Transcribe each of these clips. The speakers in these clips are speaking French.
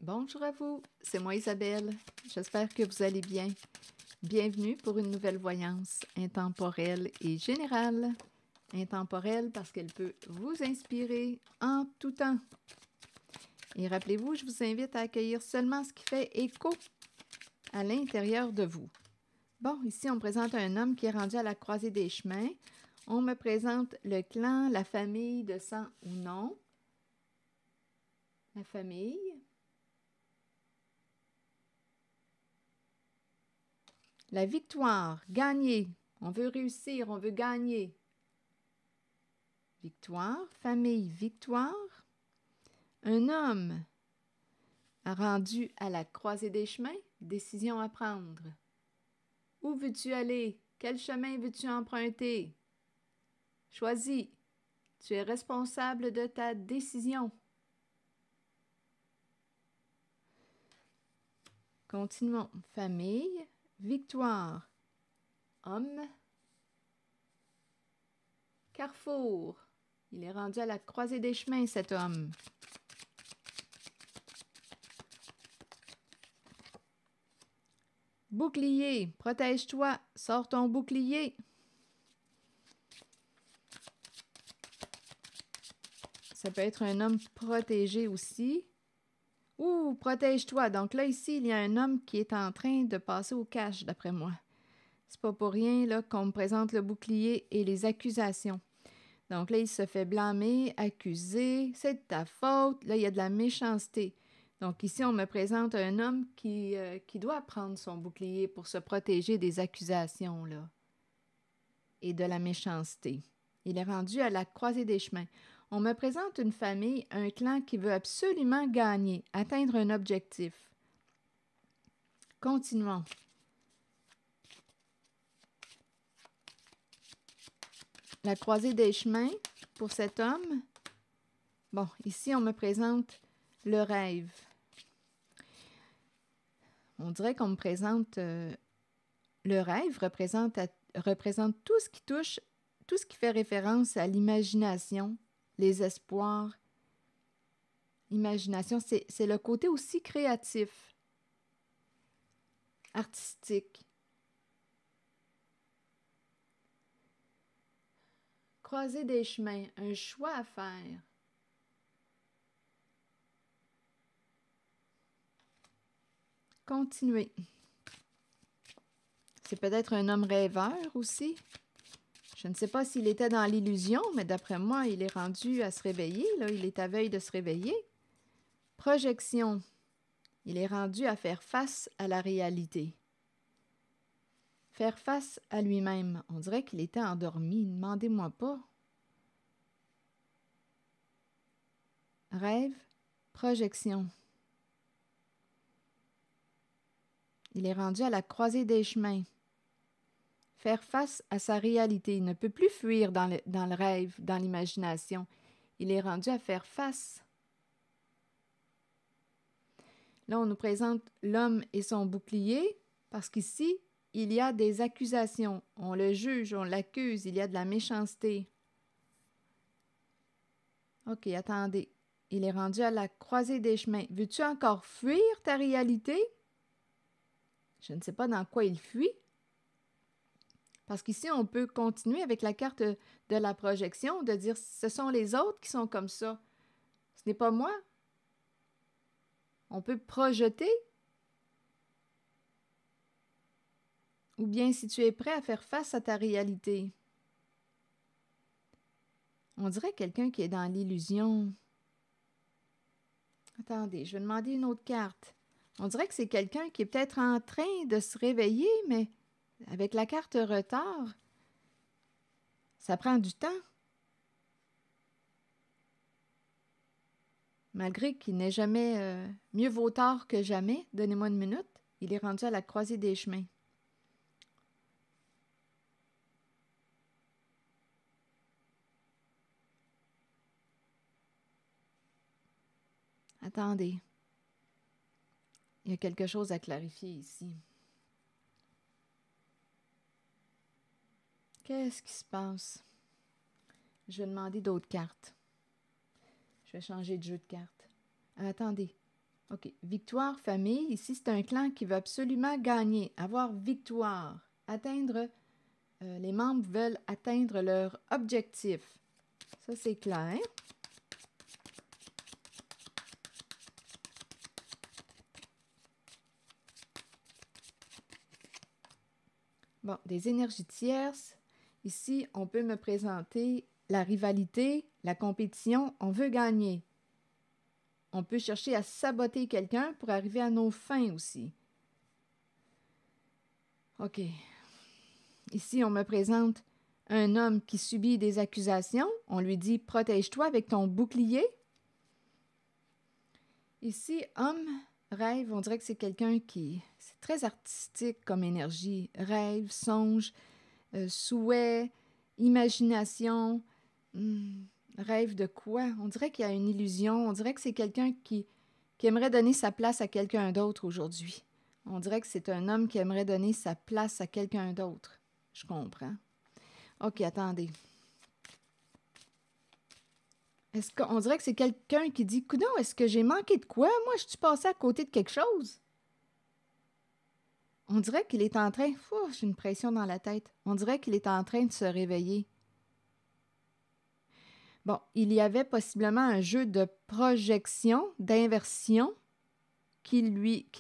Bonjour à vous, c'est moi Isabelle. J'espère que vous allez bien. Bienvenue pour une nouvelle voyance intemporelle et générale. Intemporelle parce qu'elle peut vous inspirer en tout temps. Et rappelez-vous, je vous invite à accueillir seulement ce qui fait écho à l'intérieur de vous. Bon, ici on me présente un homme qui est rendu à la croisée des chemins. On me présente le clan, la famille de sang ou non. La famille. La victoire, gagner. On veut réussir, on veut gagner. Victoire, famille, victoire. Un homme a rendu à la croisée des chemins, décision à prendre. Où veux-tu aller? Quel chemin veux-tu emprunter? Choisis. Tu es responsable de ta décision. Continuons. Famille, victoire. Homme, carrefour. Il est rendu à la croisée des chemins, cet homme. Bouclier, protège-toi, sors ton bouclier. Ça peut être un homme protégé aussi. Ouh, protège-toi. Donc là, ici, il y a un homme qui est en train de passer au cash, d'après moi. C'est pas pour rien là qu'on me présente le bouclier et les accusations. Donc là, il se fait blâmer, accuser, c'est de ta faute. Là, il y a de la méchanceté. Donc ici, on me présente un homme qui doit prendre son bouclier pour se protéger des accusations là, et de la méchanceté. Il est rendu à la croisée des chemins. On me présente une famille, un clan qui veut absolument gagner, atteindre un objectif. Continuons. La croisée des chemins pour cet homme. Bon, ici, on me présente le rêve. On dirait qu'on me présente le rêve représente tout ce qui touche, tout ce qui fait référence à l'imagination, les espoirs. Imagination, c'est le côté aussi créatif, artistique. Croiser des chemins, un choix à faire. Continuer. C'est peut-être un homme rêveur aussi. Je ne sais pas s'il était dans l'illusion, mais d'après moi, il est rendu à se réveiller. Là, il est à veille de se réveiller. Projection. Il est rendu à faire face à la réalité. Faire face à lui-même. On dirait qu'il était endormi. Ne demandez-moi pas. Rêve, projection. Il est rendu à la croisée des chemins. Faire face à sa réalité. Il ne peut plus fuir dans le rêve, dans l'imagination. Il est rendu à faire face. Là, on nous présente l'homme et son bouclier, parce qu'ici, il y a des accusations. On le juge, on l'accuse, il y a de la méchanceté. OK, attendez. Il est rendu à la croisée des chemins. Veux-tu encore fuir ta réalité? Je ne sais pas dans quoi il fuit. Parce qu'ici, on peut continuer avec la carte de la projection, de dire ce sont les autres qui sont comme ça. Ce n'est pas moi. On peut projeter. Ou bien si tu es prêt à faire face à ta réalité. On dirait quelqu'un qui est dans l'illusion. Attendez, je vais demander une autre carte. On dirait que c'est quelqu'un qui est peut-être en train de se réveiller, mais avec la carte retard, ça prend du temps. Malgré qu'il n'est jamais mieux vaut tard que jamais, donnez-moi une minute, il est rendu à la croisée des chemins. Attendez. Il y a quelque chose à clarifier ici. Qu'est-ce qui se passe? Je vais demander d'autres cartes. Je vais changer de jeu de cartes. Attendez. OK. Victoire, famille. Ici, c'est un clan qui veut absolument gagner, avoir victoire, atteindre. Les membres veulent atteindre leur objectif. Ça, c'est clair. Bon, des énergies tierces. Ici, on peut me présenter la rivalité, la compétition. On veut gagner. On peut chercher à saboter quelqu'un pour arriver à nos fins aussi. OK. Ici, on me présente un homme qui subit des accusations. On lui dit « Protège-toi avec ton bouclier ». Ici, homme, rêve, on dirait que c'est quelqu'un qui... C'est très artistique comme énergie. Rêve, songe, souhait, imagination. Rêve de quoi? On dirait qu'il y a une illusion. On dirait que c'est quelqu'un qui aimerait donner sa place à quelqu'un d'autre aujourd'hui. On dirait que c'est un homme qui aimerait donner sa place à quelqu'un d'autre. Je comprends. OK, attendez. On dirait que c'est quelqu'un qui dit « Coudonc, est-ce que j'ai manqué de quoi? Moi, je suis passé à côté de quelque chose? » On dirait qu'il est en train... j'ai une pression dans la tête. On dirait qu'il est en train de se réveiller. Bon, il y avait possiblement un jeu de projection, d'inversion, qui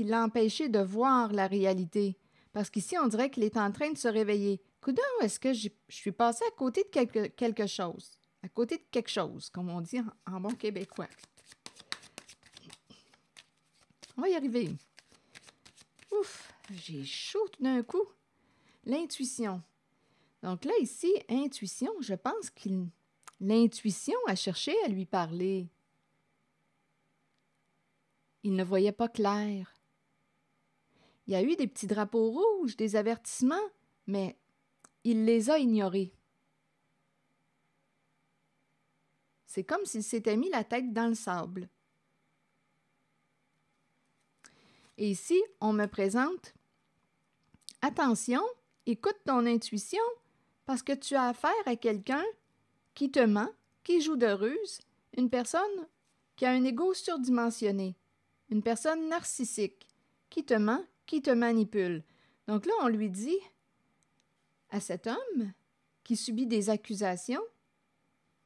l'a empêché de voir la réalité. Parce qu'ici, on dirait qu'il est en train de se réveiller. Coudonc, est-ce que je suis passé à côté de quelque chose? À côté de quelque chose, comme on dit en bon québécois. On va y arriver. Ouf, j'ai chaud tout d'un coup. L'intuition. Donc là, ici, intuition, je pense l'intuition a cherché à lui parler. Il ne voyait pas clair. Il y a eu des petits drapeaux rouges, des avertissements, mais il les a ignorés. C'est comme s'il s'était mis la tête dans le sable. Et ici, on me présente « Attention, écoute ton intuition parce que tu as affaire à quelqu'un qui te ment, qui joue de ruse, une personne qui a un ego surdimensionné, une personne narcissique, qui te ment, qui te manipule. » Donc là, on lui dit à cet homme qui subit des accusations,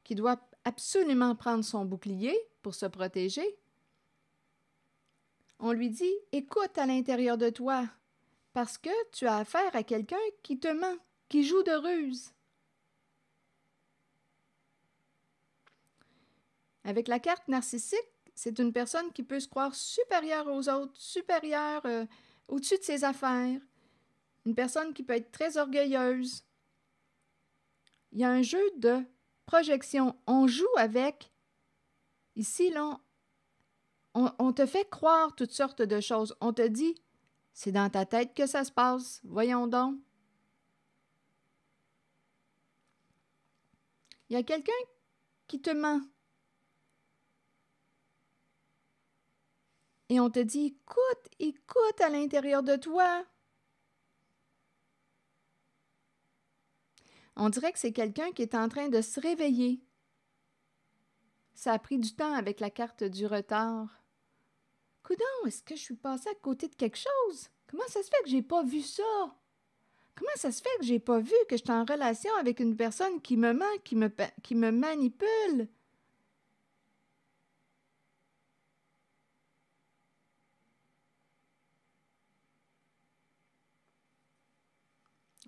qui doit absolument prendre son bouclier pour se protéger, on lui dit « Écoute à l'intérieur de toi, parce que tu as affaire à quelqu'un qui te ment, qui joue de ruse. » Avec la carte narcissique, c'est une personne qui peut se croire supérieure aux autres, supérieure au-dessus de ses affaires. Une personne qui peut être très orgueilleuse. Il y a un jeu de projection. On joue avec... Ici, là, on te fait croire toutes sortes de choses. On te dit, c'est dans ta tête que ça se passe. Voyons donc. Il y a quelqu'un qui te ment. Et on te dit, écoute à l'intérieur de toi. On dirait que c'est quelqu'un qui est en train de se réveiller. Ça a pris du temps avec la carte du retard. Coudonc, est-ce que je suis passée à côté de quelque chose? Comment ça se fait que j'ai pas vu ça? Comment ça se fait que j'ai pas vu que je suis en relation avec une personne qui me ment, qui me manipule?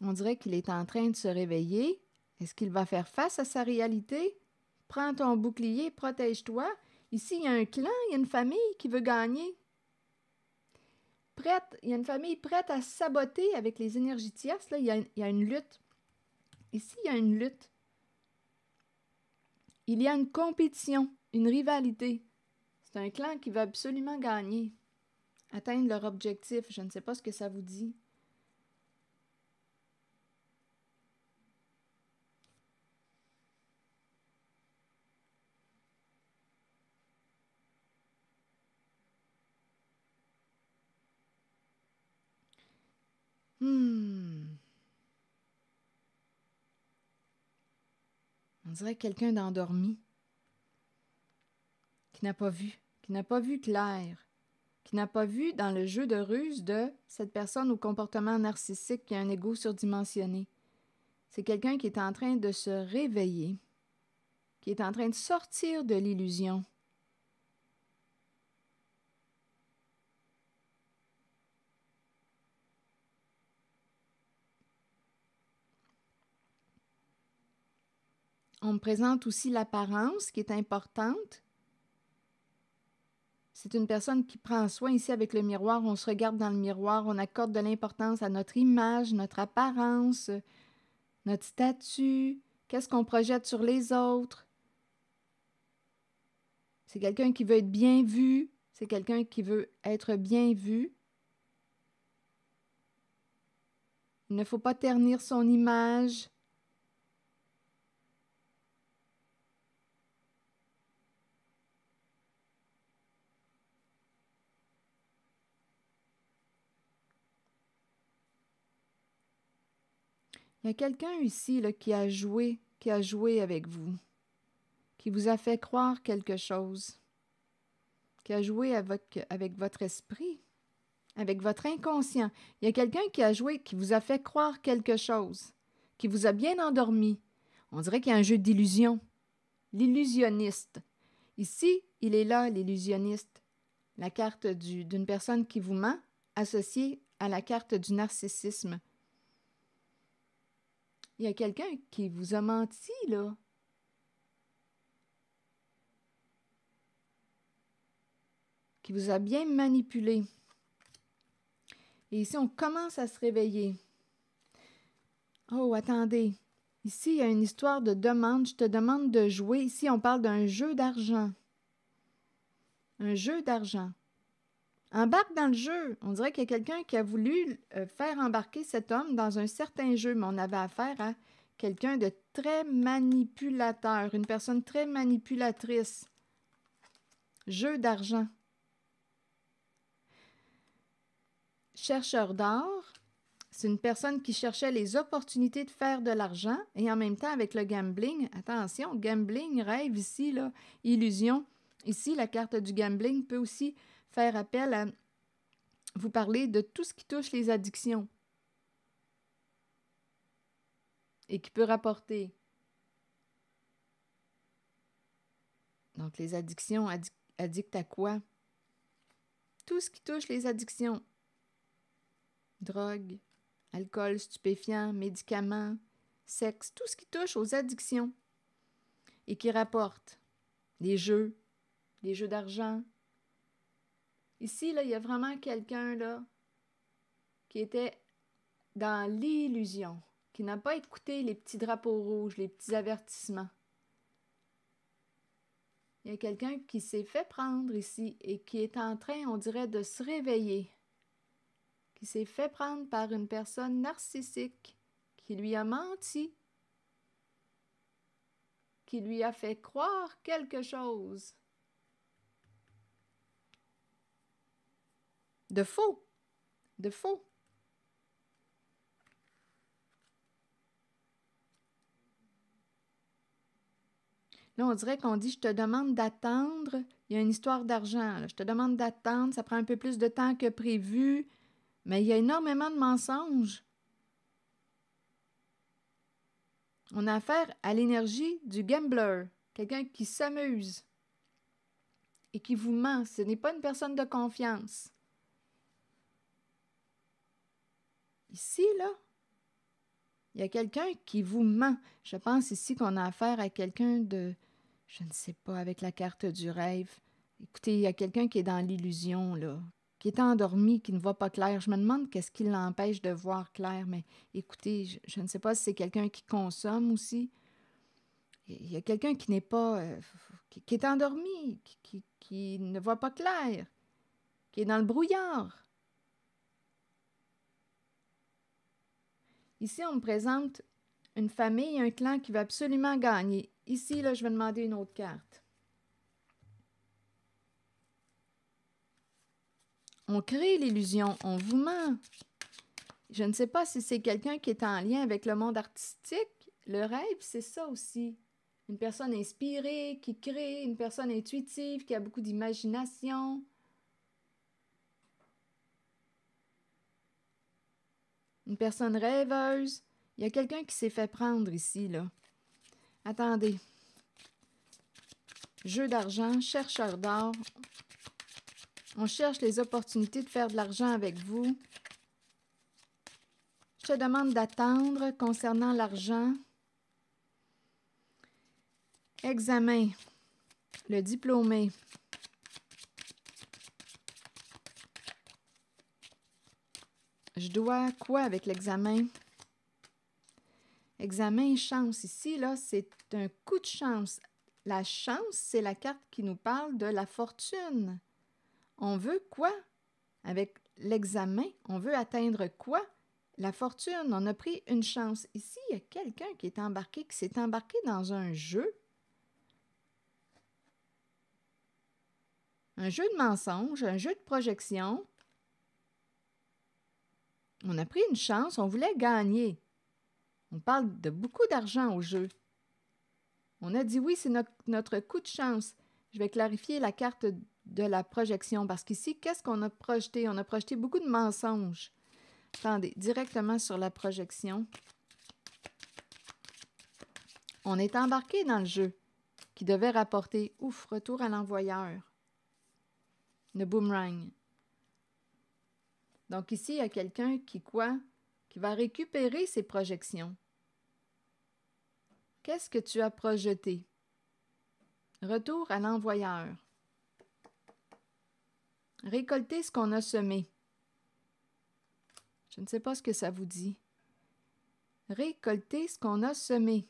On dirait qu'il est en train de se réveiller. Est-ce qu'il va faire face à sa réalité? Prends ton bouclier, protège-toi. Ici, il y a un clan, il y a une famille qui veut gagner. Il y a une famille prête à saboter avec les énergies tierces. Là, il y a une lutte. Ici, il y a une lutte. Il y a une compétition, une rivalité. C'est un clan qui veut absolument gagner, atteindre leur objectif. Je ne sais pas ce que ça vous dit. On dirait quelqu'un d'endormi, qui n'a pas vu clair. qui n'a pas vu dans le jeu de ruse de cette personne au comportement narcissique qui a un ego surdimensionné. C'est quelqu'un qui est en train de se réveiller, qui est en train de sortir de l'illusion. On me présente aussi l'apparence qui est importante. C'est une personne qui prend soin ici avec le miroir. On se regarde dans le miroir, on accorde de l'importance à notre image, notre apparence, notre statut, qu'est-ce qu'on projette sur les autres. C'est quelqu'un qui veut être bien vu, c'est quelqu'un qui veut être bien vu. Il ne faut pas ternir son image. Il y a quelqu'un ici là, qui a joué avec vous, qui vous a fait croire quelque chose, qui a joué avec votre esprit, avec votre inconscient. Il y a quelqu'un qui a joué, qui vous a fait croire quelque chose, qui vous a bien endormi. On dirait qu'il y a un jeu d'illusion. L'illusionniste. Ici, il est là, l'illusionniste. La carte d'une personne qui vous ment, associée à la carte du narcissisme. Il y a quelqu'un qui vous a menti, là. Qui vous a bien manipulé. Et ici, on commence à se réveiller. Oh, attendez. Ici, il y a une histoire de demande. Je te demande de jouer. Ici, on parle d'un jeu d'argent. Un jeu d'argent. Embarque dans le jeu. On dirait qu'il y a quelqu'un qui a voulu faire embarquer cet homme dans un certain jeu, mais on avait affaire à quelqu'un de très manipulateur, une personne très manipulatrice. Jeu d'argent. Chercheur d'or, c'est une personne qui cherchait les opportunités de faire de l'argent et en même temps avec le gambling. Attention, gambling, rêve ici, là, illusion. Ici, la carte du gambling peut aussi faire appel à vous parler de tout ce qui touche les addictions et qui peut rapporter. Donc, les addictions, addictes à quoi? Tout ce qui touche les addictions. Drogue, alcool, stupéfiants, médicaments, sexe, tout ce qui touche aux addictions et qui rapporte les jeux d'argent. Ici, là, il y a vraiment quelqu'un là qui était dans l'illusion, qui n'a pas écouté les petits drapeaux rouges, les petits avertissements. Il y a quelqu'un qui s'est fait prendre ici et qui est en train, on dirait, de se réveiller, qui s'est fait prendre par une personne narcissique qui lui a menti, qui lui a fait croire quelque chose de faux, de faux. Là, on dirait qu'on dit « je te demande d'attendre ». Il y a une histoire d'argent. Là. Je te demande d'attendre, ça prend un peu plus de temps que prévu, mais il y a énormément de mensonges. On a affaire à l'énergie du gambler, quelqu'un qui s'amuse et qui vous ment. Ce n'est pas une personne de confiance. Ici, là, il y a quelqu'un qui vous ment. Je pense ici qu'on a affaire à quelqu'un de, je ne sais pas, avec la carte du rêve. Écoutez, il y a quelqu'un qui est dans l'illusion, là, qui est endormi, qui ne voit pas clair. Je me demande qu'est-ce qui l'empêche de voir clair, mais écoutez, je ne sais pas si c'est quelqu'un qui consomme aussi. Il y a quelqu'un qui n'est pas, qui est endormi, qui ne voit pas clair, qui est dans le brouillard. Ici, on me présente une famille, un clan qui va absolument gagner. Ici, là, je vais demander une autre carte. On crée l'illusion, on vous ment. Je ne sais pas si c'est quelqu'un qui est en lien avec le monde artistique. Le rêve, c'est ça aussi. Une personne inspirée, qui crée, une personne intuitive, qui a beaucoup d'imagination. Une personne rêveuse. Il y a quelqu'un qui s'est fait prendre ici, là. Attendez. Jeu d'argent, chercheur d'or. On cherche les opportunités de faire de l'argent avec vous. Je te demande d'attendre concernant l'argent. Examen. Le diplômé. Je dois quoi avec l'examen? Examen, chance. Ici, là, c'est un coup de chance. La chance, c'est la carte qui nous parle de la fortune. On veut quoi? Avec l'examen, on veut atteindre quoi? La fortune. On a pris une chance. Ici, il y a quelqu'un qui s'est embarqué dans un jeu. Un jeu de mensonge, un jeu de projection. On a pris une chance, on voulait gagner. On parle de beaucoup d'argent au jeu. On a dit oui, c'est notre coup de chance. Je vais clarifier la carte de la projection parce qu'ici, qu'est-ce qu'on a projeté? On a projeté beaucoup de mensonges. Attendez, directement sur la projection. On est embarqué dans le jeu qui devait rapporter, ouf, retour à l'envoyeur. Le boomerang. Donc ici, il y a quelqu'un qui quoi? Qui va récupérer ses projections. Qu'est-ce que tu as projeté? Retour à l'envoyeur. Récolter ce qu'on a semé. Je ne sais pas ce que ça vous dit. Récolter ce qu'on a semé.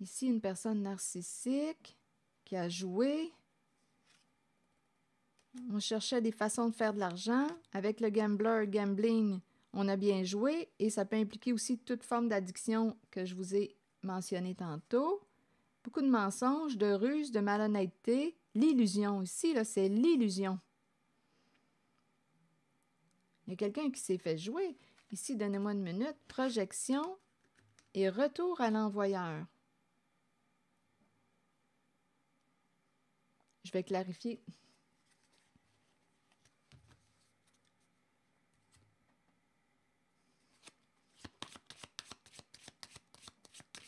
Ici, une personne narcissique qui a joué. On cherchait des façons de faire de l'argent. Avec le gambling, on a bien joué et ça peut impliquer aussi toute forme d'addiction que je vous ai mentionné tantôt. Beaucoup de mensonges, de ruses, de malhonnêteté. L'illusion ici, là, c'est l'illusion. Il y a quelqu'un qui s'est fait jouer. Ici, donnez-moi une minute. Projection et retour à l'envoyeur. Je vais clarifier.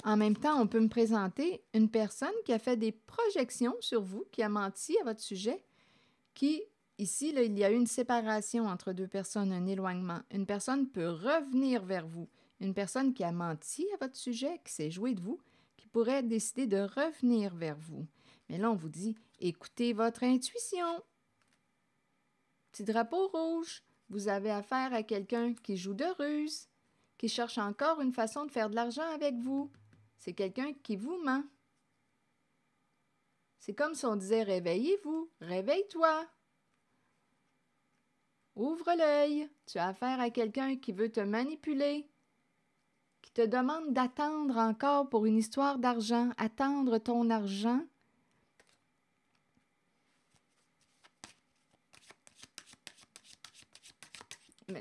En même temps, on peut me présenter une personne qui a fait des projections sur vous, qui a menti à votre sujet, qui, ici, là, il y a eu une séparation entre deux personnes, un éloignement. Une personne peut revenir vers vous. Une personne qui a menti à votre sujet, qui s'est jouée de vous, qui pourrait décider de revenir vers vous. Mais là, on vous dit, écoutez votre intuition. Petit drapeau rouge, vous avez affaire à quelqu'un qui joue de ruse, qui cherche encore une façon de faire de l'argent avec vous. C'est quelqu'un qui vous ment. C'est comme si on disait « Réveillez-vous, réveille-toi ». Ouvre l'œil, tu as affaire à quelqu'un qui veut te manipuler, qui te demande d'attendre encore pour une histoire d'argent, attendre ton argent. Mais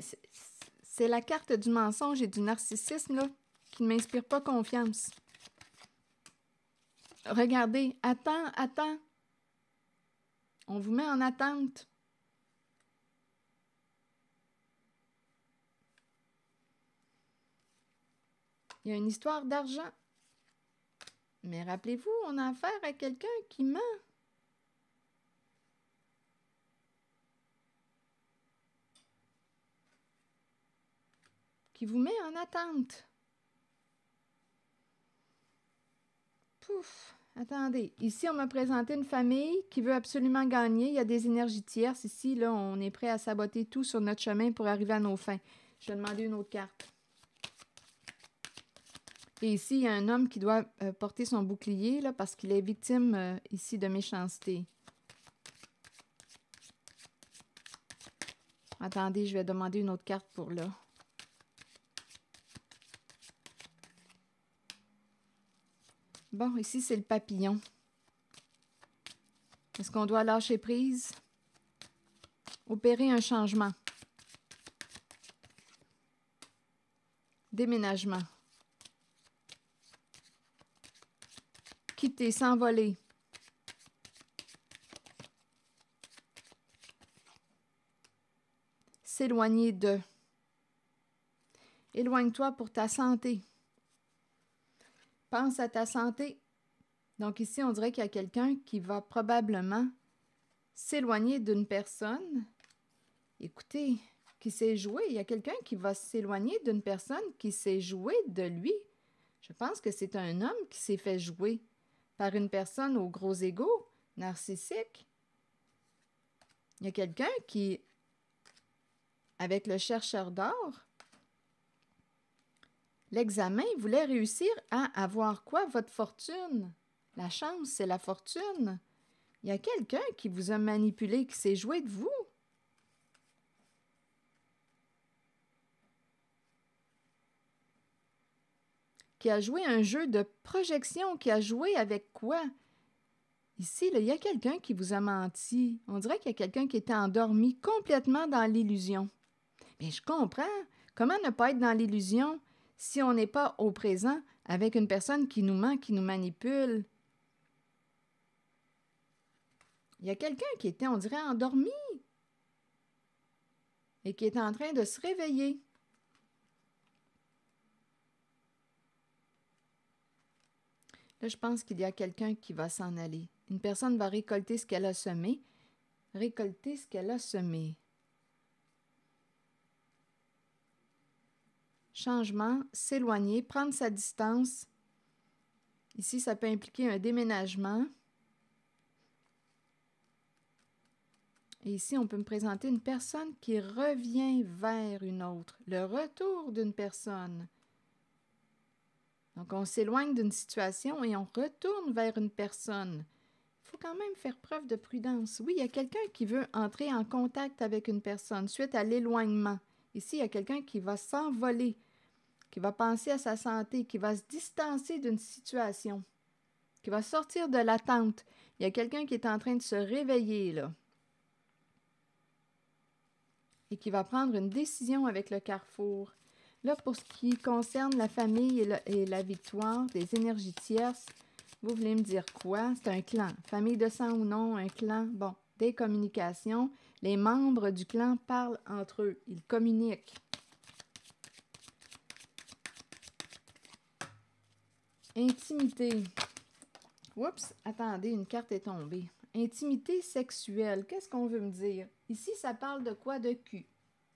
c'est la carte du mensonge et du narcissisme là, qui ne m'inspire pas confiance. Regardez, attends. On vous met en attente. Il y a une histoire d'argent. Mais rappelez-vous, on a affaire à quelqu'un qui ment. Qui vous met en attente. Pouf! Attendez, ici, on m'a présenté une famille qui veut absolument gagner. Il y a des énergies tierces. Ici, là, on est prêt à saboter tout sur notre chemin pour arriver à nos fins. Je vais demander une autre carte. Et ici, il y a un homme qui doit porter son bouclier là, parce qu'il est victime ici de méchanceté. Attendez, je vais demander une autre carte pour là. Bon, ici, c'est le papillon. Est-ce qu'on doit lâcher prise? Opérer un changement. Déménagement. Quitter, s'envoler. s'éloigner de. Éloigne-toi pour ta santé. Pense à ta santé. Donc ici, on dirait qu'il y a quelqu'un qui va probablement s'éloigner d'une personne. Écoutez, qui s'est joué. Il y a quelqu'un qui va s'éloigner d'une personne qui s'est joué de lui. Je pense que c'est un homme qui s'est fait jouer par une personne au gros ego, narcissique. Il y a quelqu'un qui, avec le chercheur d'or, l'examen voulait réussir à avoir quoi? Votre fortune. La chance, c'est la fortune. Il y a quelqu'un qui vous a manipulé, qui s'est joué de vous. Qui a joué un jeu de projection, qui a joué avec quoi? Ici, là, il y a quelqu'un qui vous a menti. On dirait qu'il y a quelqu'un qui était endormi complètement dans l'illusion. Mais je comprends. Comment ne pas être dans l'illusion si on n'est pas au présent avec une personne qui nous ment, qui nous manipule? Il y a quelqu'un qui était, on dirait, endormi et qui est en train de se réveiller. Là, je pense qu'il y a quelqu'un qui va s'en aller. Une personne va récolter ce qu'elle a semé. Récolter ce qu'elle a semé. Changement, s'éloigner, prendre sa distance. Ici, ça peut impliquer un déménagement. Et ici, on peut me présenter une personne qui revient vers une autre. Le retour d'une personne. Donc, on s'éloigne d'une situation et on retourne vers une personne. Il faut quand même faire preuve de prudence. Oui, il y a quelqu'un qui veut entrer en contact avec une personne suite à l'éloignement. Ici, il y a quelqu'un qui va s'envoler, qui va penser à sa santé, qui va se distancer d'une situation, qui va sortir de l'attente. Il y a quelqu'un qui est en train de se réveiller, là, et qui va prendre une décision avec le carrefour. Là, pour ce qui concerne la famille et la victoire, des énergies tierces, vous voulez me dire quoi? C'est un clan. Famille de sang ou non, un clan. Bon, des communications. Les membres du clan parlent entre eux. Ils communiquent. Intimité. Oups, attendez, une carte est tombée. Intimité sexuelle. Qu'est-ce qu'on veut me dire? Ici, ça parle de quoi? De cul.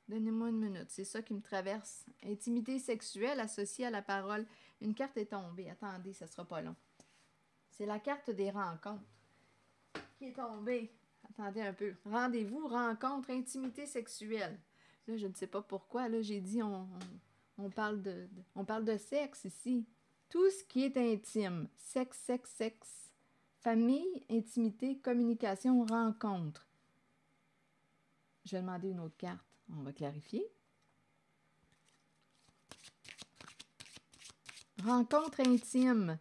Donnez-moi une minute, c'est ça qui me traverse. Intimité sexuelle associée à la parole. Une carte est tombée. Attendez, ça sera pas long. C'est la carte des rencontres qui est tombée. Attendez un peu. Rendez-vous, rencontre, intimité sexuelle. Là, je ne sais pas pourquoi. Là, j'ai dit on parle de sexe ici. Tout ce qui est intime. Sexe, sexe, sexe. Famille, intimité, communication, rencontre. Je vais demander une autre carte. On va clarifier. Rencontre intime.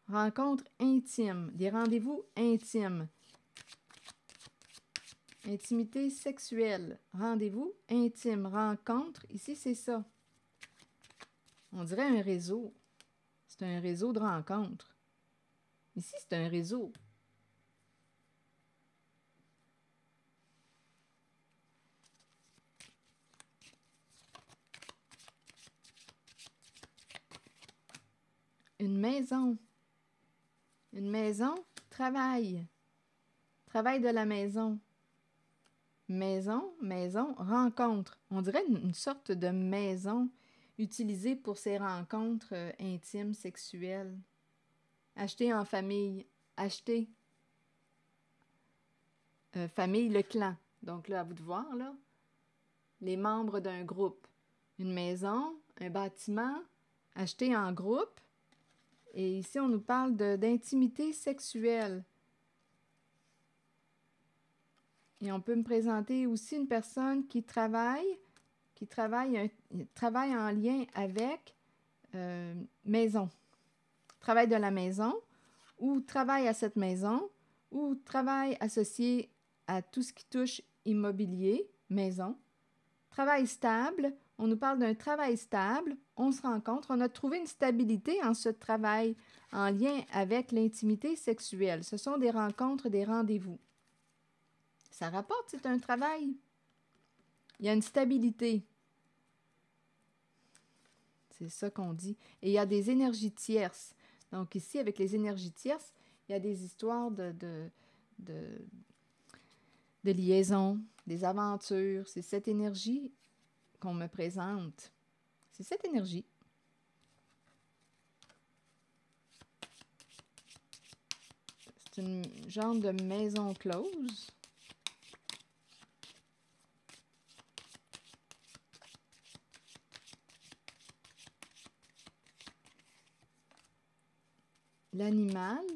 Rencontre intime. Des rendez-vous intimes. Intimité sexuelle. Rendez-vous intime. Rencontre. Ici, c'est ça. On dirait un réseau. C'est un réseau de rencontres. Ici, c'est un réseau. Une maison. Une maison, travail. Travail de la maison. Maison, maison, rencontre. On dirait une sorte de maison utilisée pour ces rencontres intimes, sexuelles. Acheter en famille. Acheter. Famille, le clan. Donc là, à vous de voir, là. Les membres d'un groupe. Une maison, un bâtiment, acheté en groupe. Et ici, on nous parle d'intimité sexuelle. Et on peut me présenter aussi une personne qui travaille en lien avec maison. Travail de la maison, ou travail à cette maison, ou travail associé à tout ce qui touche immobilier, maison. Travail stable, on nous parle d'un travail stable, on se rencontre, on a trouvé une stabilité en ce travail en lien avec l'intimité sexuelle. Ce sont des rencontres, des rendez-vous. Ça rapporte, c'est un travail. Il y a une stabilité. C'est ça qu'on dit. Et il y a des énergies tierces. Donc ici, avec les énergies tierces, il y a des histoires de liaison, des aventures. C'est cette énergie qu'on me présente. C'est cette énergie. C'est une genre de maison close. L'animal,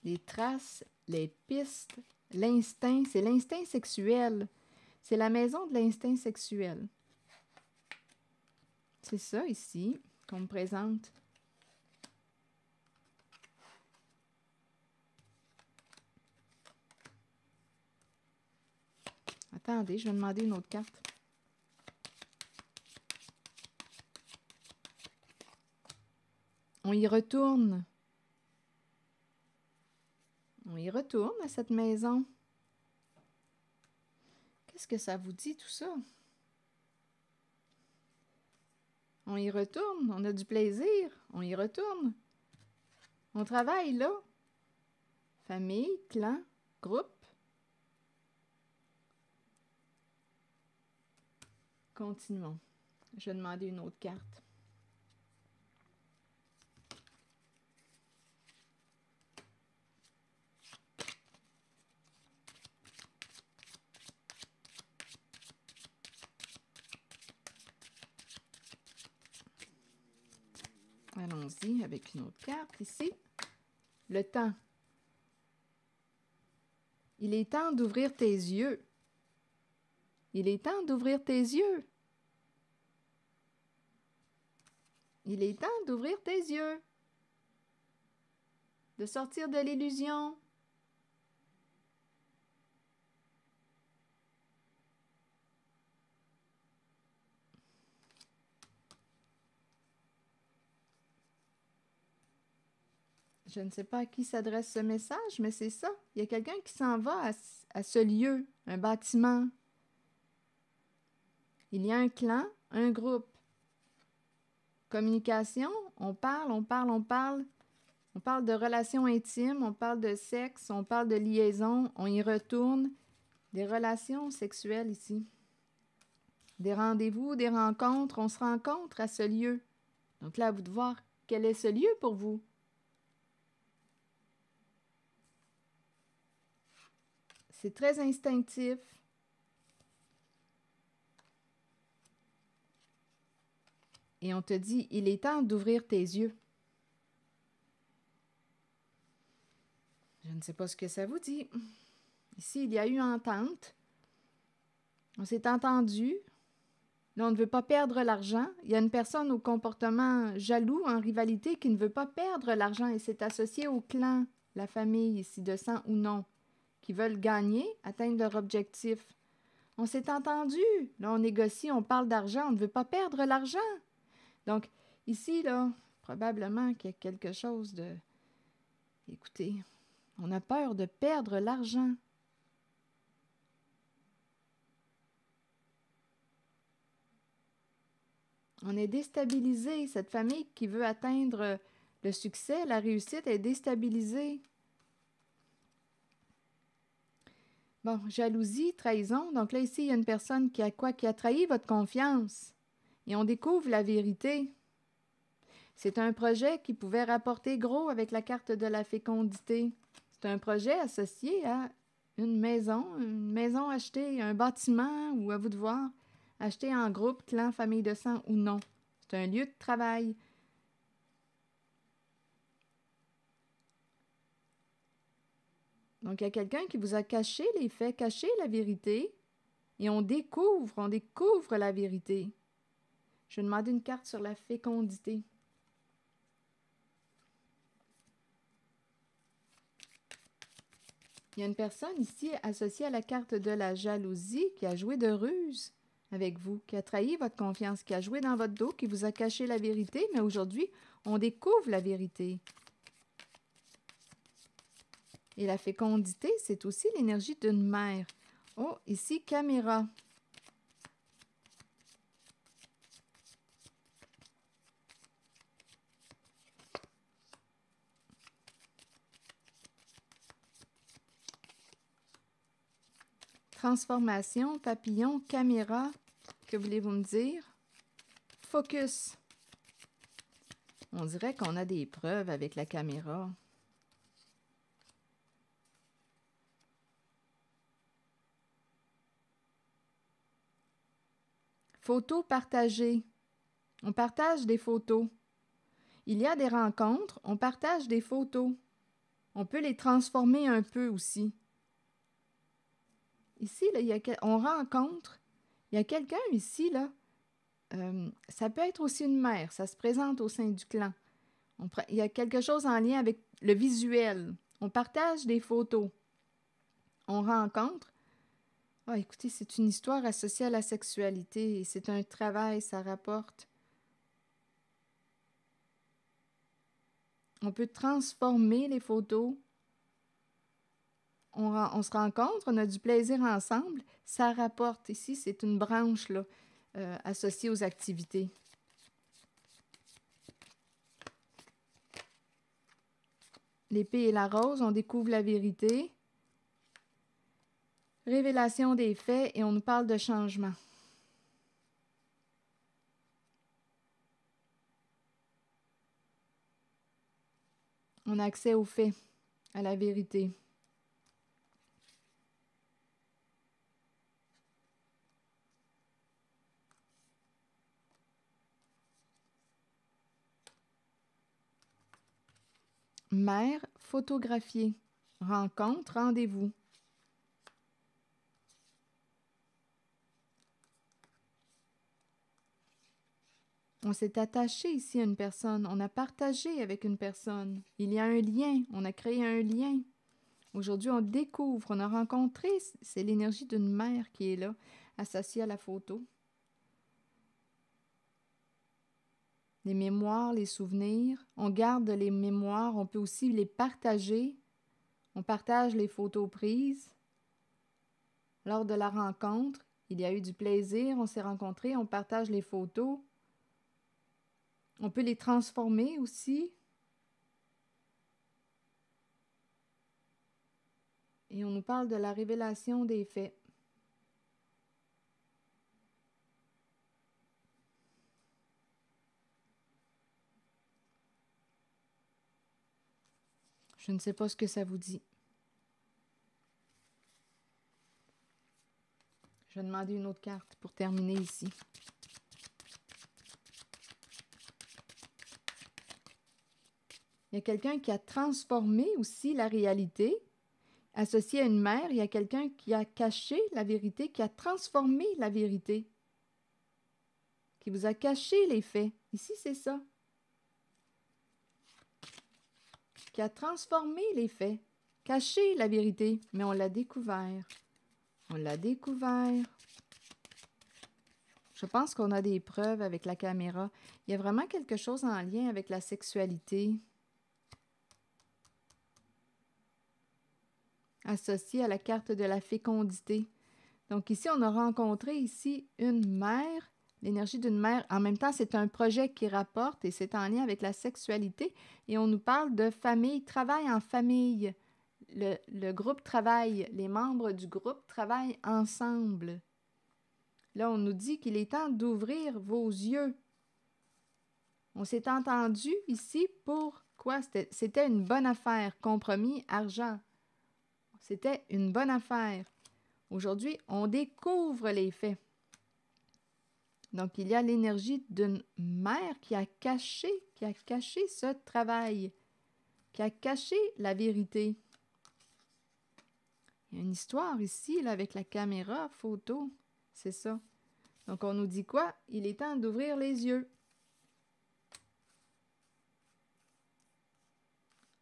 les traces, les pistes, l'instinct, c'est l'instinct sexuel. C'est la maison de l'instinct sexuel. C'est ça ici qu'on me présente. Attendez, je vais demander une autre carte. On y retourne. On y retourne à cette maison. Qu'est-ce que ça vous dit tout ça? On y retourne, on a du plaisir, on y retourne. On travaille là. Famille, clan, groupe. Continuons. Je vais demander une autre carte. Allons-y avec une autre carte ici. Le temps. Il est temps d'ouvrir tes yeux. Il est temps d'ouvrir tes yeux. Il est temps d'ouvrir tes yeux. De sortir de l'illusion. Je ne sais pas à qui s'adresse ce message, mais c'est ça. Il y a quelqu'un qui s'en va à ce lieu, un bâtiment. Il y a un clan, un groupe. Communication, on parle, on parle, on parle. On parle de relations intimes, on parle de sexe, on parle de liaison, on y retourne. Des relations sexuelles ici. Des rendez-vous, des rencontres, on se rencontre à ce lieu. Donc là, à vous de voir quel est ce lieu pour vous. C'est très instinctif. Et on te dit, il est temps d'ouvrir tes yeux. Je ne sais pas ce que ça vous dit. Ici, il y a eu entente. On s'est entendu. Là, on ne veut pas perdre l'argent. Il y a une personne au comportement jaloux, en rivalité, qui ne veut pas perdre l'argent et s'est associée au clan, la famille, ici, de sang ou non, qui veulent gagner, atteindre leur objectif. On s'est entendu. Là, on négocie, on parle d'argent. On ne veut pas perdre l'argent. Donc, ici, là, probablement qu'il y a quelque chose de... Écoutez, on a peur de perdre l'argent. On est déstabilisé. Cette famille qui veut atteindre le succès, la réussite, est déstabilisée. Bon, jalousie, trahison. Donc là, ici, il y a une personne qui a quoi? Qui a trahi votre confiance. Et on découvre la vérité. C'est un projet qui pouvait rapporter gros avec la carte de la fécondité. C'est un projet associé à une maison achetée, un bâtiment ou à vous de voir, acheté en groupe, clan, famille de sang ou non. C'est un lieu de travail. Donc, il y a quelqu'un qui vous a caché les faits, caché la vérité, et on découvre la vérité. Je vais demander une carte sur la fécondité. Il y a une personne ici associée à la carte de la jalousie qui a joué de ruse avec vous, qui a trahi votre confiance, qui a joué dans votre dos, qui vous a caché la vérité, mais aujourd'hui, on découvre la vérité. Et la fécondité, c'est aussi l'énergie d'une mère. Oh, ici, caméra. Transformation, papillon, caméra. Que voulez-vous me dire? Focus. On dirait qu'on a des preuves avec la caméra. Photos partagées. On partage des photos. Il y a des rencontres, on partage des photos. On peut les transformer un peu aussi. Ici, là, on rencontre. Il y a quelqu'un ici, là. Ça peut être aussi une mère. Ça se présente au sein du clan. Il y a quelque chose en lien avec le visuel. On partage des photos. On rencontre. Ah, écoutez, c'est une histoire associée à la sexualité. C'est un travail, ça rapporte. On peut transformer les photos. On se rencontre, on a du plaisir ensemble. Ça rapporte. Ici, c'est une branche là, associée aux activités. L'épée et la rose, on découvre la vérité. Révélation des faits et on nous parle de changement. On a accès aux faits, à la vérité. Mère photographiée. Rencontre, rendez-vous. On s'est attaché ici à une personne. On a partagé avec une personne. Il y a un lien. On a créé un lien. Aujourd'hui, on découvre, on a rencontré. C'est l'énergie d'une mère qui est là, associée à la photo. Les mémoires, les souvenirs. On garde les mémoires. On peut aussi les partager. On partage les photos prises. Lors de la rencontre, il y a eu du plaisir. On s'est rencontrés. On partage les photos. On peut les transformer aussi. Et on nous parle de la révélation des faits. Je ne sais pas ce que ça vous dit. Je vais demander une autre carte pour terminer ici. Il y a quelqu'un qui a transformé aussi la réalité. Associé à une mère, il y a quelqu'un qui a caché la vérité, qui a transformé la vérité, qui vous a caché les faits. Ici, c'est ça. Qui a transformé les faits, caché la vérité, mais on l'a découvert. On l'a découvert. Je pense qu'on a des preuves avec la caméra. Il y a vraiment quelque chose en lien avec la sexualité. Associé à la carte de la fécondité. Donc ici, on a rencontré ici une mère, l'énergie d'une mère. En même temps, c'est un projet qui rapporte et c'est en lien avec la sexualité. Et on nous parle de famille, travail en famille. Le groupe travaille, les membres du groupe travaillent ensemble. Là, on nous dit qu'il est temps d'ouvrir vos yeux. On s'est entendu ici pour quoi? C'était une bonne affaire. Compromis, argent. C'était une bonne affaire. Aujourd'hui, on découvre les faits. Donc, il y a l'énergie d'une mère qui a caché ce travail, qui a caché la vérité. Il y a une histoire ici, là, avec la caméra, photo, c'est ça. Donc, on nous dit quoi? Il est temps d'ouvrir les yeux.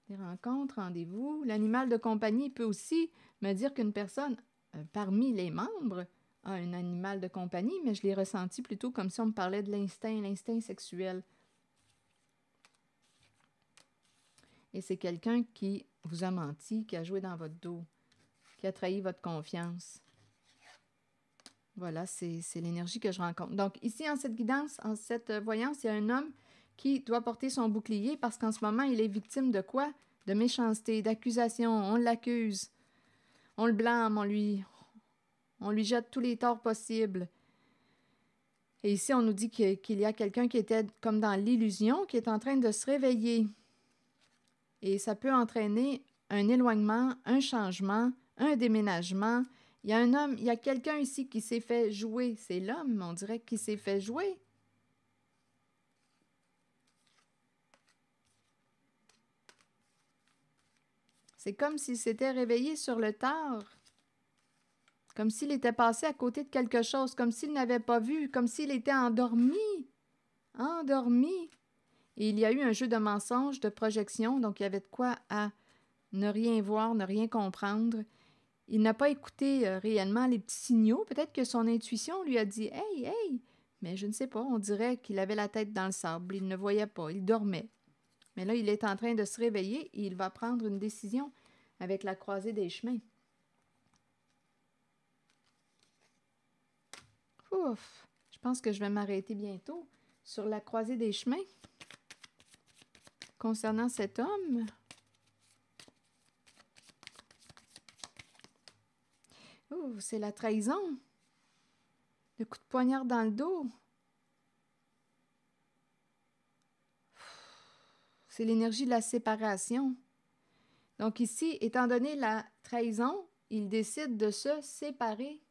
Les rencontres, rendez-vous. L'animal de compagnie peut aussi me dire qu'une personne, parmi les membres, a un animal de compagnie, mais je l'ai ressenti plutôt comme si on me parlait de l'instinct sexuel. Et c'est quelqu'un qui vous a menti, qui a joué dans votre dos, qui a trahi votre confiance. Voilà, c'est l'énergie que je rencontre. Donc, ici, en cette guidance, en cette voyance, il y a un homme qui doit porter son bouclier parce qu'en ce moment, il est victime de quoi? De méchanceté, d'accusation. On l'accuse, on le blâme, on lui jette tous les torts possibles. Et ici, on nous dit qu'il y a quelqu'un qui était comme dans l'illusion, qui est en train de se réveiller. Et ça peut entraîner un éloignement, un changement, un déménagement. Il y a un homme, il y a quelqu'un ici qui s'est fait jouer. C'est l'homme, on dirait, qui s'est fait jouer. C'est comme s'il s'était réveillé sur le tard. Comme s'il était passé à côté de quelque chose, comme s'il n'avait pas vu, comme s'il était endormi. Endormi. Et il y a eu un jeu de mensonges, de projection, donc il y avait de quoi à ne rien voir, ne rien comprendre. Il n'a pas écouté réellement les petits signaux. Peut-être que son intuition lui a dit « Hey, hey! » Mais je ne sais pas, on dirait qu'il avait la tête dans le sable. Il ne voyait pas, il dormait. Mais là, il est en train de se réveiller et il va prendre une décision avec la croisée des chemins. Ouf! Je pense que je vais m'arrêter bientôt sur la croisée des chemins. Concernant cet homme, c'est la trahison. Le coup de poignard dans le dos. C'est l'énergie de la séparation. Donc ici, étant donné la trahison, il décide de se séparer.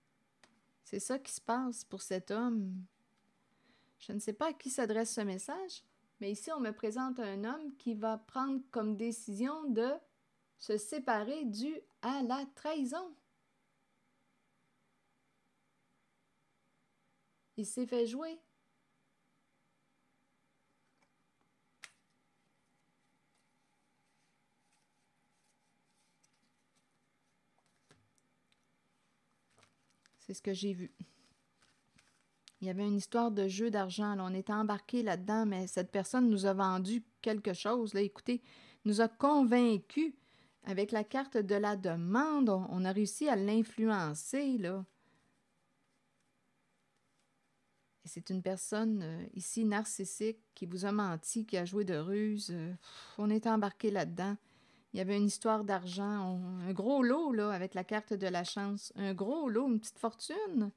C'est ça qui se passe pour cet homme. Je ne sais pas à qui s'adresse ce message, mais ici, on me présente un homme qui va prendre comme décision de se séparer dû à la trahison. Il s'est fait jouer. C'est ce que j'ai vu. Il y avait une histoire de jeu d'argent. On était embarqués là-dedans, mais cette personne nous a vendu quelque chose. Là, écoutez, nous a convaincus avec la carte de la demande. On a réussi à l'influencer, là. Et c'est une personne ici narcissique qui vous a menti, qui a joué de ruse. On est embarqué là-dedans. Il y avait une histoire d'argent, un gros lot là, avec la carte de la chance. Un gros lot, une petite fortune.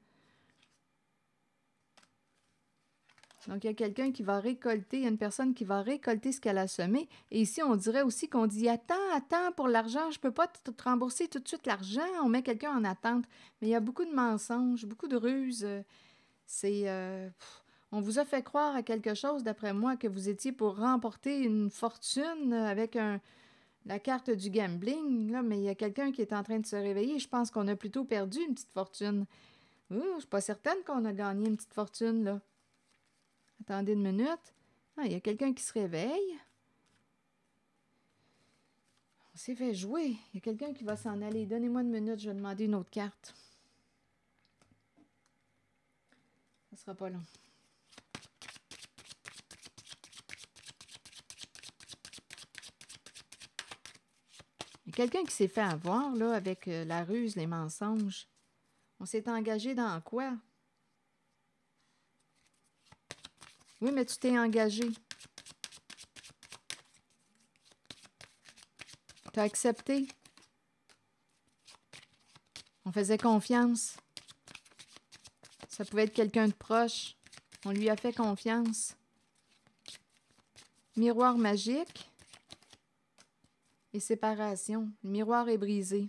Donc, il y a quelqu'un qui va récolter, il y a une personne qui va récolter ce qu'elle a semé. Et ici, on dirait aussi qu'on dit « Attends pour l'argent, je ne peux pas te rembourser tout de suite l'argent. » On met quelqu'un en attente. Mais il y a beaucoup de mensonges, beaucoup de ruses. On vous a fait croire à quelque chose, d'après moi, que vous étiez pour remporter une fortune avec la carte du gambling, là, mais il y a quelqu'un qui est en train de se réveiller. Je pense qu'on a plutôt perdu une petite fortune. Je ne suis pas certaine qu'on a gagné une petite fortune, là. Attendez une minute. Ah, il y a quelqu'un qui se réveille. On s'est fait jouer. Il y a quelqu'un qui va s'en aller. Donnez-moi une minute, je vais demander une autre carte. Ça sera pas long. Il y a quelqu'un qui s'est fait avoir, là, avec la ruse, les mensonges. On s'est engagé dans quoi? Oui, mais tu t'es engagé. Tu as accepté. On faisait confiance. Ça pouvait être quelqu'un de proche. On lui a fait confiance. Miroir magique et séparation. Le miroir est brisé.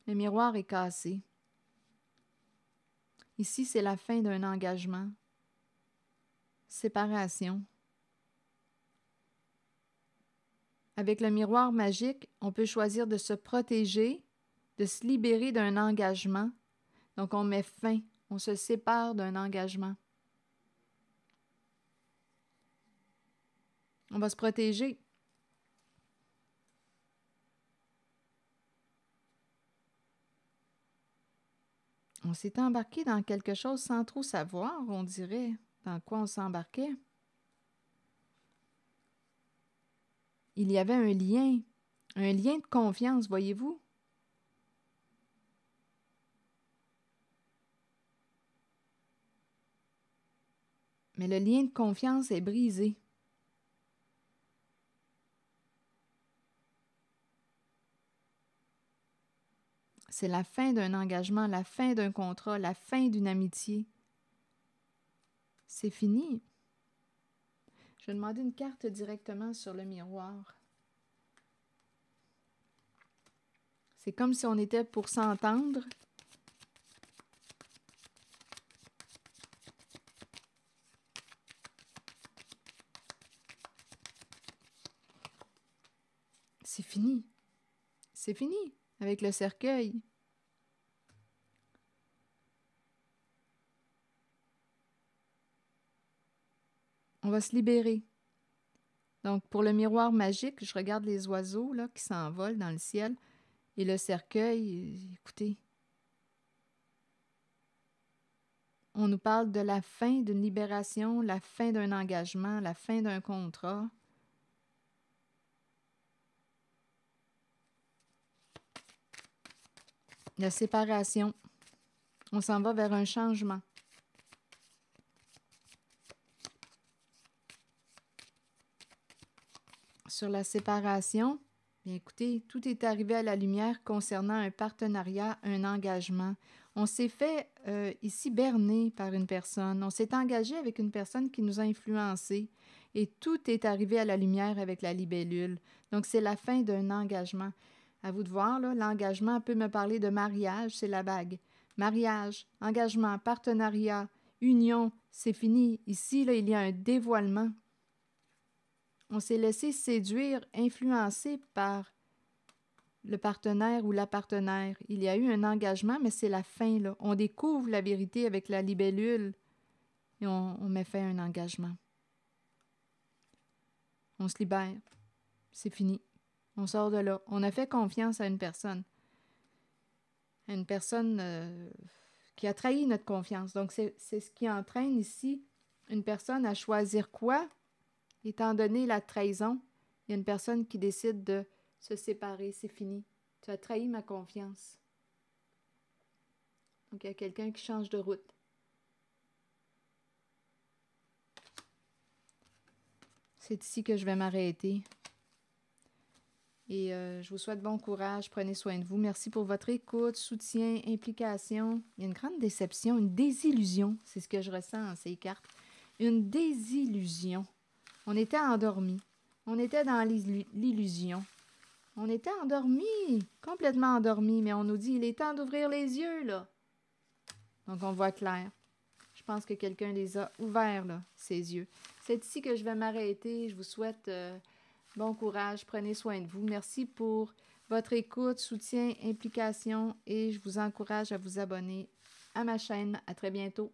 Le miroir est cassé. Ici, c'est la fin d'un engagement. Séparation. Avec le miroir magique, on peut choisir de se protéger, de se libérer d'un engagement. Donc, on met fin, on se sépare d'un engagement. On va se protéger. On s'est embarqué dans quelque chose sans trop savoir, on dirait, dans quoi on s'embarquait. Il y avait un Un lien de confiance, voyez-vous? Mais le lien de confiance est brisé. C'est la fin d'un engagement, la fin d'un contrat, la fin d'une amitié. C'est fini. Je vais demander une carte directement sur le miroir. C'est comme si on était pour s'entendre. C'est fini. C'est fini avec le cercueil. On va se libérer. Donc, pour le miroir magique, je regarde les oiseaux là, qui s'envolent dans le ciel. Et le cercueil, écoutez, on nous parle de la fin d'une libération, la fin d'un engagement, la fin d'un contrat. La séparation. On s'en va vers un changement. Sur la séparation, bien écoutez, tout est arrivé à la lumière concernant un partenariat, un engagement. On s'est fait ici berner par une personne. On s'est engagé avec une personne qui nous a influencés. Et tout est arrivé à la lumière avec la libellule. Donc, c'est la fin d'un engagement. À vous de voir, là, l'engagement peut me parler de mariage, c'est la bague. Mariage, engagement, partenariat, union, c'est fini. Ici, là, il y a un dévoilement. On s'est laissé séduire, influencer par le partenaire ou la partenaire. Il y a eu un engagement, mais c'est la fin, là. On découvre la vérité avec la libellule et on met fin à un engagement. On se libère. C'est fini. On sort de là. On a fait confiance à une personne. À une personne qui a trahi notre confiance. Donc, c'est ce qui entraîne ici une personne à choisir quoi? Étant donné la trahison, il y a une personne qui décide de se séparer. C'est fini. Tu as trahi ma confiance. Donc, il y a quelqu'un qui change de route. C'est ici que je vais m'arrêter. Et je vous souhaite bon courage. Prenez soin de vous. Merci pour votre écoute, soutien, implication. Il y a une grande déception, une désillusion. C'est ce que je ressens en ces cartes. Une désillusion. On était endormis. On était dans l'illusion. On était endormis, complètement endormis, mais on nous dit, il est temps d'ouvrir les yeux, là. Donc, on voit clair. Je pense que quelqu'un les a ouverts, là, ses yeux. C'est ici que je vais m'arrêter. Je vous souhaite bon courage. Prenez soin de vous. Merci pour votre écoute, soutien, implication et je vous encourage à vous abonner à ma chaîne. À très bientôt.